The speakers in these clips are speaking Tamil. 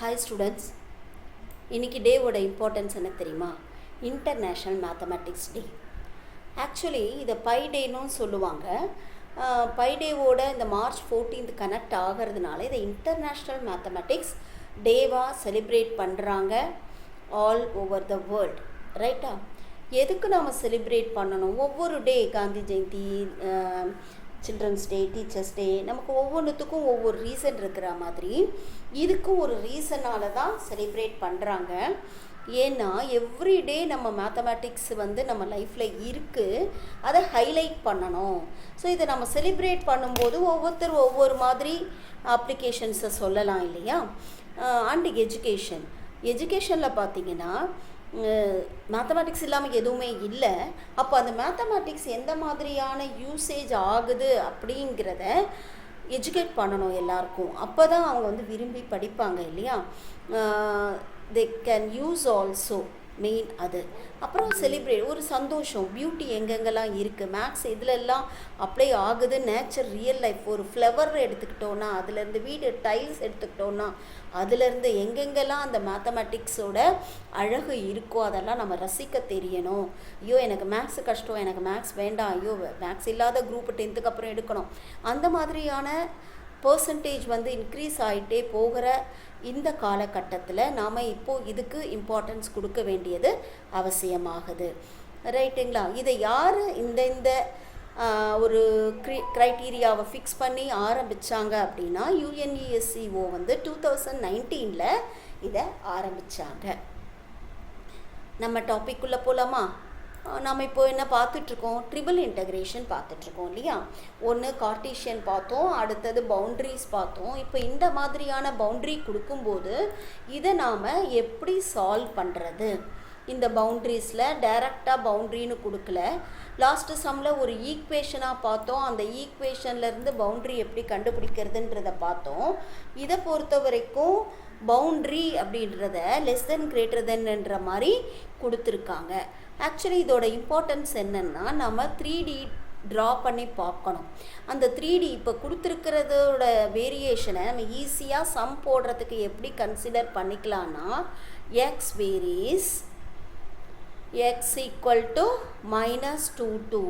ஹாய் ஸ்டூடெண்ட்ஸ், இன்றைக்கி டேவோட இம்பார்ட்டன்ஸ் என்ன தெரியுமா? இன்டர்நேஷ்னல் மேத்தமேட்டிக்ஸ் டே. ஆக்சுவலி இதை பை டேன்னு சொல்லுவாங்க. பை டேவோட இந்த மார்ச் 14th கனெக்ட் ஆகிறதுனால இதை இன்டர்நேஷ்னல் மேத்தமேட்டிக்ஸ் டேவாக செலிப்ரேட் பண்ணுறாங்க ஆல் ஓவர் த வேர்ல்ட். ரைட்டா? எதுக்கு நாம் செலிப்ரேட் பண்ணணும்? ஒவ்வொரு day, Gandhi Jayanti, children's day, teachers day, நமக்கு ஒவ்வொன்றுத்துக்கும் ஒவ்வொரு ரீசன் இருக்கிற மாதிரி இதுக்கும் ஒரு ரீசனால் தான் செலிப்ரேட் பண்ணுறாங்க. ஏன்னா எவ்ரிடே நம்ம மேத்தமேட்டிக்ஸ் நம்ம லைஃப்பில் இருக்குது, அதை ஹைலைட் பண்ணணும். ஸோ இதை நம்ம செலிப்ரேட் பண்ணும்போது ஒவ்வொருத்தர் ஒவ்வொரு மாதிரி அப்ளிகேஷன்ஸை சொல்லலாம் இல்லையா? அண்ட் எஜுகேஷனில் பார்த்திங்கன்னா மேத்தமேட்டிக்ஸ் இல்லாமல் எதுவுமே இல்லை. அப்போ அந்த மேத்தமேட்டிக்ஸ் எந்த மாதிரியான யூசேஜ் ஆகுது அப்படிங்கிறத எஜுகேட் பண்ணணும் எல்லாருக்கும். அப்போ தான் அவங்க விரும்பி படிப்பாங்க இல்லையா? They can use also main அது. அப்புறம் செலிப்ரேட், ஒரு சந்தோஷம், பியூட்டி எங்கெங்கெல்லாம் இருக்குது, மேக்ஸ் இதிலெல்லாம் அப்ளை ஆகுது. நேச்சர், ரியல் லைஃப், ஒரு ஃப்ளவர் எடுத்துக்கிட்டோன்னா அதுலேருந்து, வீடு டைல்ஸ் எடுத்துக்கிட்டோன்னா அதுலேருந்து எங்கெங்கெல்லாம் அந்த மேத்தமேட்டிக்ஸோட அழகு இருக்கோ அதெல்லாம் நம்ம ரசிக்க தெரியணும். ஐயோ எனக்கு மேக்ஸ் கஷ்டம், எனக்கு மேக்ஸ் வேண்டாம், ஐயோ மேக்ஸ் இல்லாத குரூப் 10th அப்புறம் எடுக்கணும், அந்த மாதிரியான பர்சன்டேஜ் இன்க்ரீஸ் ஆகிட்டே போகிற இந்த காலகட்டத்தில் நாம் இப்போது இதுக்கு இம்பார்ட்டன்ஸ் கொடுக்க வேண்டியது அவசியமாகுது. ரைட்டுங்களா? இதை யார் இந்த ஒரு க்ரைட்டீரியாவை ஃபிக்ஸ் பண்ணி ஆரம்பித்தாங்க அப்படின்னா UNESCO 2019 இதை ஆரம்பித்தாங்க. நம்ம டாபிக்குள்ளே போகலாமா? நம்ம இப்போ என்ன பார்த்துட்ருக்கோம்? ட்ரிபிள் இன்டகிரேஷன் பார்த்துட்ருக்கோம் இல்லையா? ஒன்று கார்ட்டீசியன் பார்த்தோம், அடுத்தது பவுண்ட்ரிஸ் பார்த்தோம். இப்போ இந்த மாதிரியான பவுண்ட்ரி கொடுக்கும்போது இதை நாம் எப்படி சால்வ் பண்ணுறது? இந்த பவுண்ட்ரிஸில் டைரெக்டாக பவுண்ட்ரின்னு கொடுக்கல, லாஸ்ட்டு சம்மில் ஒரு ஈக்குவேஷனாக பார்த்தோம். அந்த ஈக்குவேஷன்லேருந்து பவுண்ட்ரி எப்படி கண்டுபிடிக்கிறதுன்றதை பார்த்தோம். இதை பொறுத்த வரைக்கும் பவுண்ட்ரி அப்படின்றத லெஸ் தென் கிரேட்டர் தென்ன்ற மாதிரி கொடுத்துருக்காங்க. ஆக்சுவலி இதோட இம்பார்ட்டன்ஸ் என்னென்னா, நம்ம 3D ட்ரா பண்ணி பார்க்கணும். அந்த 3D இப்போ கொடுத்துருக்கிறதோட வேரியேஷனை நம்ம ஈஸியாக சம் போடுறதுக்கு எப்படி கன்சிடர் பண்ணிக்கலான்னா, x varies x = -2 to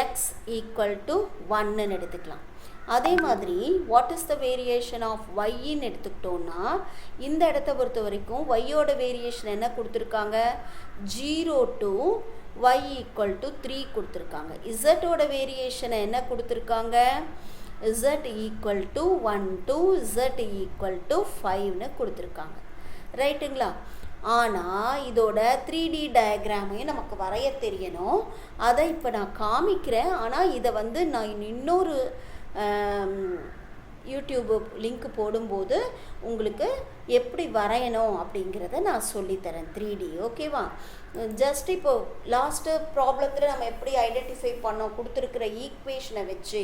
x = 1ன்னு எடுத்துக்கலாம். அதே மாதிரி what is the variation of ஒய்ன்னு எடுத்துக்கிட்டோன்னா, இந்த இடத்த பொறுத்த வரைக்கும் ஒய்யோட வேரியேஷன் என்ன கொடுத்துருக்காங்க? 0 to y = 3 கொடுத்துருக்காங்க. இசட்டோட வேரியேஷனை என்ன கொடுத்துருக்காங்க? z = 1 to z = 5ன்னு கொடுத்துருக்காங்க. ரைட்டுங்களா? ஆனால் இதோட 3D டயக்ராமையும் நமக்கு வரைய தெரியணும். அதை இப்போ நான் காமிக்கிறேன். ஆனால் இதை நான் இன்னொரு யூடியூப் லிங்க் போடும்போது உங்களுக்கு எப்படி வரையணும் அப்படிங்கிறத நான் சொல்லித்தரேன் 3D. ஓகேவா? ஜஸ்ட் இப்போது லாஸ்ட்டு ப்ராப்ளத்தில் நம்ம எப்படி ஐடென்டிஃபை பண்ணோம் கொடுத்துருக்கிற ஈக்குவேஷனை வச்சு,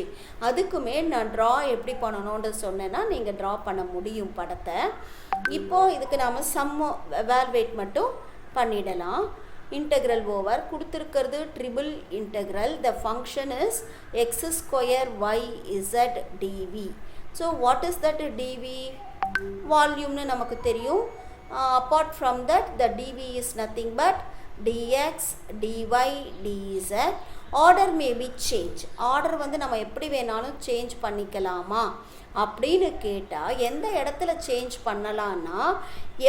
அதுக்குமே நான் ட்ரா எப்படி பண்ணணும்னு சொன்னேன்னா நீங்கள் ட்ரா பண்ண முடியும் படத்தை. இப்போது இதுக்கு நாம் சம்மோ வேல்வேட் மட்டும் பண்ணிடலாம். இன்டெக்ரல் ஓவர் கொடுத்துருக்கிறது triple integral. The function is x² y z dv. So what is that dv? வால்யூம்னு நமக்கு தெரியும். Apart from that the dv is nothing but dx dy dz. Order may be change. Order நம்ம எப்படி வேணாலும் சேஞ்ச் பண்ணிக்கலாமா அப்படின்னு கேட்டால், எந்த இடத்துல சேஞ்ச் பண்ணலான்னா,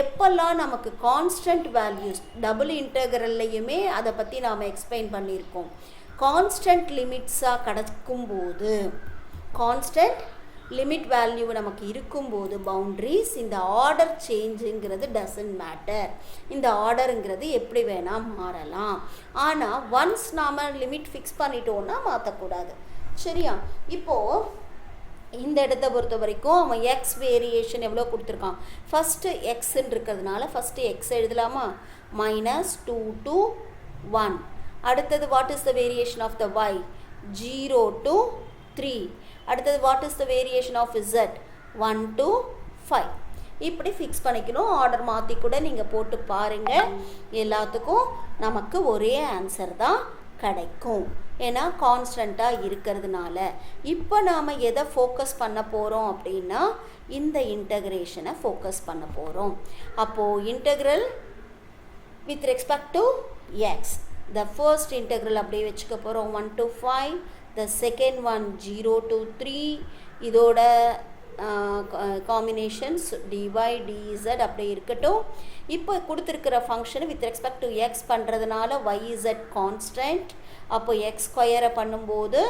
எப்பெல்லாம் நமக்கு கான்ஸ்டன்ட் வேல்யூஸ், டபுள் இன்டெக்ரல்லையுமே அதை பற்றி நாம் எக்ஸ்பிளைன் பண்ணியிருக்கோம். கான்ஸ்டன்ட் லிமிட்ஸாக கிடைக்கும்போது, கான்ஸ்டன்ட் லிமிட் வேல்யூ நமக்கு இருக்கும்போது பவுண்ட்ரிஸ், இந்த ஆர்டர் சேஞ்சுங்கிறது டசன்ட் மேட்டர். இந்த ஆர்டருங்கிறது எப்படி வேணால் மாறலாம். ஆனால் ஒன்ஸ் நாம் லிமிட் ஃபிக்ஸ் பண்ணிட்டோன்னா மாற்றக்கூடாது. சரியா? இப்போது இந்த இடத்த பொறுத்த வரைக்கும் அவன் எக்ஸ் வேரியேஷன் எவ்வளோ கொடுத்துருக்கான்? ஃபஸ்ட்டு எக்ஸ்ன்னு இருக்கிறதுனால ஃபஸ்ட்டு எக்ஸ் எழுதலாமா? -2 to 1. அடுத்தது what is the variation of த y? 0 to 3. அடுத்தது what is the variation of z? 1 to 5. இப்படி ஃபிக்ஸ் பண்ணிக்கணும். ஆர்டர் மாற்றி கூட நீங்கள் போட்டு பாருங்கள், எல்லாத்துக்கும் நமக்கு ஒரே ஆன்சர் தான் கிடைக்கும். ஏன்னா கான்ஸ்டண்ட்டாக இருக்கிறதுனால. இப்போ நாம் எதை ஃபோக்கஸ் பண்ண போகிறோம் அப்படின்னா இந்த இன்டகிரேஷனை ஃபோக்கஸ் பண்ண போகிறோம். அப்போது integral with respect to x, the first integral அப்படியே வச்சுக்க போகிறோம் 1 to 5, the second one 0 to 3, இதோட காம்பினேஷன்ஸ் dy dz அப்படியே இருக்கட்டும். இப்போ கொடுத்துருக்கிற function with respect to x பண்ணுறதுனால yz கான்ஸ்டன்ட். அப்போ எக்ஸ் ஸ்கொயரை பண்ணும்போது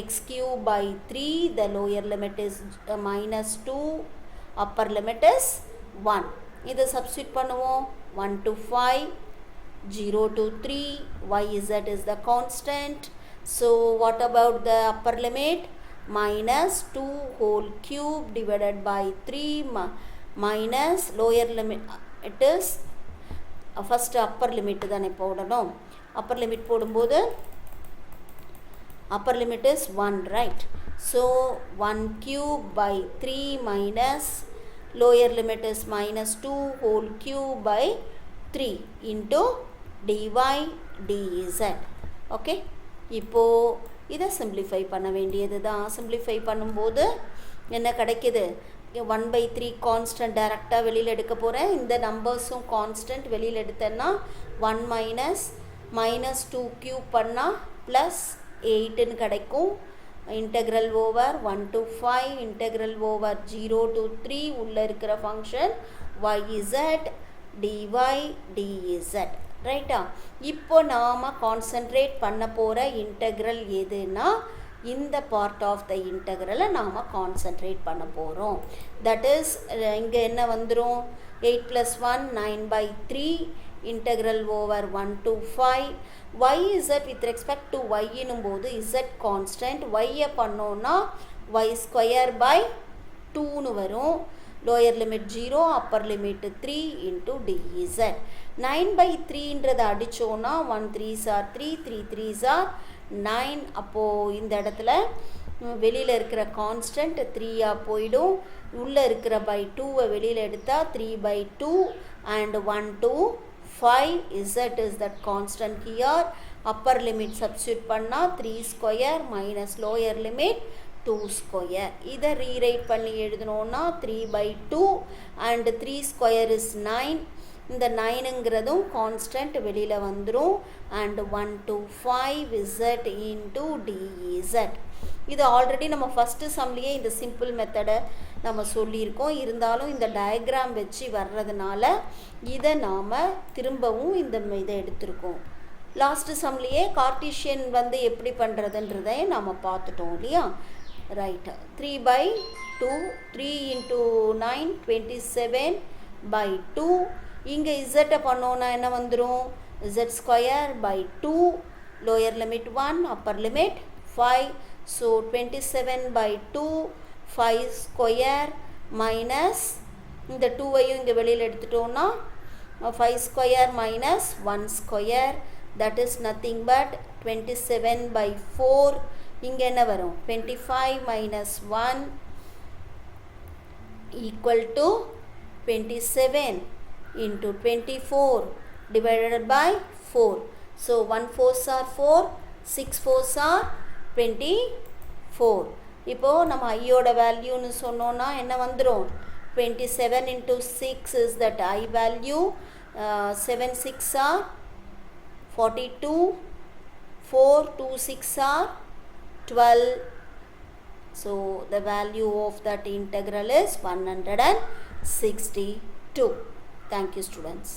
x cube by 3, the lower limit is -2, upper limit is 1. இதை சப்ஸ்டியூட் பண்ணுவோம். 1 to 5, 0 to 3, yz is the constant. So what about the upper limit? -2 whole cube divided by 3 minus lower limit. It is first upper limit தானே போடணும். upper limit போடும்போது upper limit is 1, right? So 1 cube by 3 minus lower limit is -2 whole cube by 3 into dy dz. Okay, இப்போது இதை சிம்பிளிஃபை பண்ண வேண்டியது தான். சிம்பிளிஃபை பண்ணும்போது என்ன கிடைக்கிது? 1/3 கான்ஸ்டன்ட் டைரெக்டாக வெளியில் எடுக்க போகிறேன். இந்த நம்பர்ஸும் கான்ஸ்டன்ட் வெளியில் எடுத்தேன்னா 1 -2 க்யூப் பண்ணால் +8ன்னு கிடைக்கும். Integral over 1 to 5, integral over 0 to 3, உள்ளே இருக்கிற ஃபங்க்ஷன் yz dy dz, ரைட்டா? இப்போ நாம் கான்சன்ட்ரேட் பண்ண போகிற இன்டெக்ரல் எதுனா இந்த பார்ட் ஆஃப் த இன்டெக்ரலை நாம் கான்சன்ட்ரேட் பண்ண போகிறோம். தட் இஸ் இங்கே என்ன வந்துடும்? 8 + 1 9/3, integral over 1 to 5. yz with respect to yன்னும் போது z கான்ஸ்டன்ட். yயை பண்ணோன்னா y² by 2ன்னு வரும். Lower limit 0, upper limit 3 into dz. 9/3ன்றதை அடித்தோன்னா 1 3s are 3, 3 3s are 9. அப்போது இந்த இடத்துல வெளியில் இருக்கிற கான்ஸ்டன்ட் 3ஆக போயிடும். உள்ளே இருக்கிற by 2வை வெளியில் எடுத்தால் 3/2 and 1 to 5. z is that constant here. Upper limit substitute பண்ணால் 3² minus lower limit 2². இதை ரீரைட் பண்ணி எழுதணுன்னா 3/2 and 3² is 9. இந்த 9ங்கிறதும் கான்ஸ்டன்ட் வெளியில் வந்துடும். And 1 to 5 z into dz. இது ஆல்ரெடி நம்ம ஃபஸ்ட்டு சம்லேயே இந்த சிம்பிள் மெத்தடை நம்ம சொல்லியிருக்கோம். இருந்தாலும் இந்த டயக்ராம் வச்சு வர்றதுனால இதை நாம் திரும்பவும் இதை எடுத்திருக்கோம். லாஸ்ட்டு சம்லேயே கார்ட்டீஷியன் எப்படி பண்ணுறதுன்றதை நம்ம பார்த்துட்டோம் இல்லையா? ரைட். 3/2, 3 into 9 27/2. இங்கே இசட்டை பண்ணோன்னா என்ன வந்துடும்? z² by 2, lower limit 1, upper limit 5. So 27/2, 5² minus இந்த 2வையும் இங்கே வெளியில் எடுத்துட்டோன்னா 5² minus 1², that is nothing but 27/4. இங்கே என்ன வரும்? 25 minus 1 equal to 27 into 24 divided by 4. So 1 4s are 4, 6 4s are 24. இப்போது நம்ம ஐயோட வேல்யூன்னு சொன்னோன்னா என்ன வந்துடும்? 27 into 6 is that I value. 7 6 are 42, 4 2 6 are 12. So the value of that integral is 162. Thank you, students.